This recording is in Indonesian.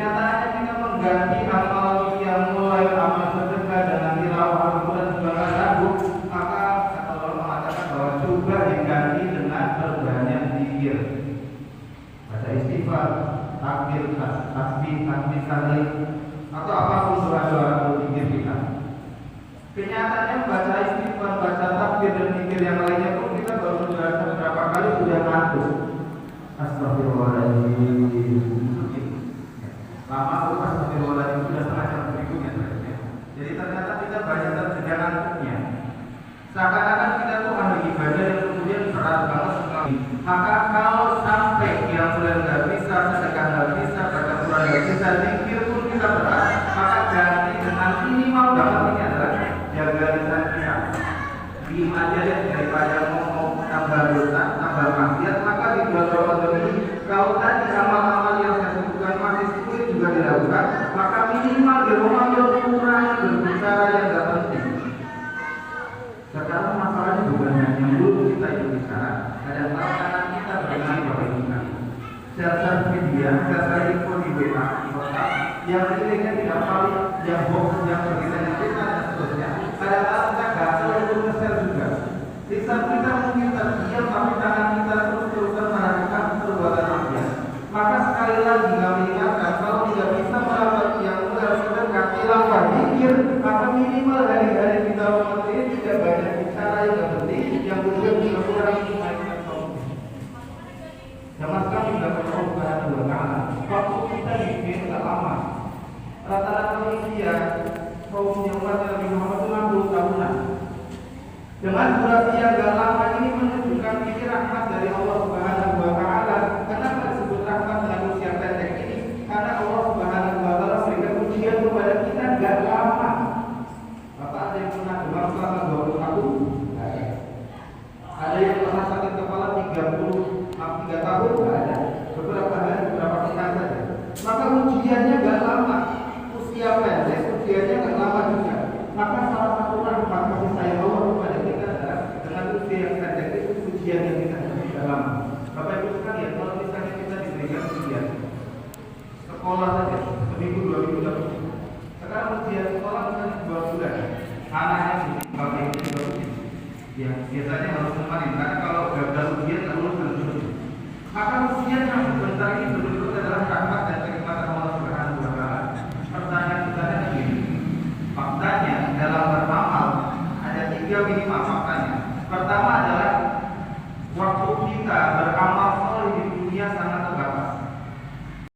Kenyataannya kita mengganti amal yang mulai amal sedekah dengan tilawah Al-Quran sebagai lagu, maka kata Allah mengatakan bahwa coba diganti dengan perbanyak zikir, baca istighfar, takbir, tasbih, tahlil, atau apapun doa-doa berzikir kita. Kenyataannya baca istighfar, baca takbir dan zikir yang lainnya pun kita baru membaca beberapa kali sudah ngantuk. Astagfirullahaladzim. Lama itu astagfirullahaladzim sudah setengah jam berikutnya. Jadi ternyata kita banyak terjadi ngantuknya. Seakan-akan kita tuh ahli ibadah yang kemudian berat banget sekali. Maka kalau sampai yang mulai nggak bisa, sedekah nggak bisa, baca Quran nggak bisa, zikir pun kita berat, maka ganti dengan minimal banget ini adalah jaga lisan kita. Diem aja deh daripada ngomong tambah dosa, tambah maksiat. Maka di bulan Ramadan ini kalau tadi amal-amal yang saya sebutkan masih sulit juga dilakukan, maka minimal di Ramadan kurangi berbicara yang nggak penting. Sekarang masalahnya bukan hanya mulut kita yang bicara, kadang-kadang kita bermain pakai kita. Share media, share info di WA, di WhatsApp, yang linknya tidak valid, yang hoax, yang beritanya kita dan seterusnya. Kadang-kadang kita gagal untuk nge-share juga. Lisan kita mungkin terdiam, tapi tangan kita terus-terusan melakukan perbuatan maksiat. Maka sekali lagi kami ingatkan, kalau tidak bisa melakukan yang mudah sedekah, tilawah, zikir, maka minimal hari-hari kita umat ini tidak banyak bicara yang tidak penting, yang kemudian bisa kurang menaikkan kaum. Zaman sekarang tidak perlu kepada dua kali. Waktu kita di dunia tidak lama. Rata-rata usia kaum yang umat Nabi Muhammad itu 60 tahunan. Dengan durasi yang agak lama ini menunjukkan ini rahmat dari Allah Subhanahu wa Ta'ala. Kenapa disebut rahmat dengan usia pendek ini? Karena Allah Subhanahu wa Ta'ala memberikan ujian kepada kita agak lama. Bapak ada yang pernah demam selama 20 tahun? Ada yang pernah sakit kepala 3 tahun? Ada. Beberapa hari, beberapa pekan saja. Maka ujiannya agak lama. Usia pendek, ujiannya agak lama juga. Maka salah satu rahmat kasih sayang Allah kepada kita adalah dengan usia yang pendek itu ujian yang kita tidak lama. Bapak Ibu sekalian, kalau misalnya kita diberikan ujian sekolah saja, seminggu 2 minggu dapat. Sekarang ujian sekolah misalnya 2 bulan, anaknya Bapak Ibu juga ujian. Ya biasanya harus kemarin, karena kalau gagal ujian tak lulus dan seterusnya. Maka ujian yang sebentar ini betul-betul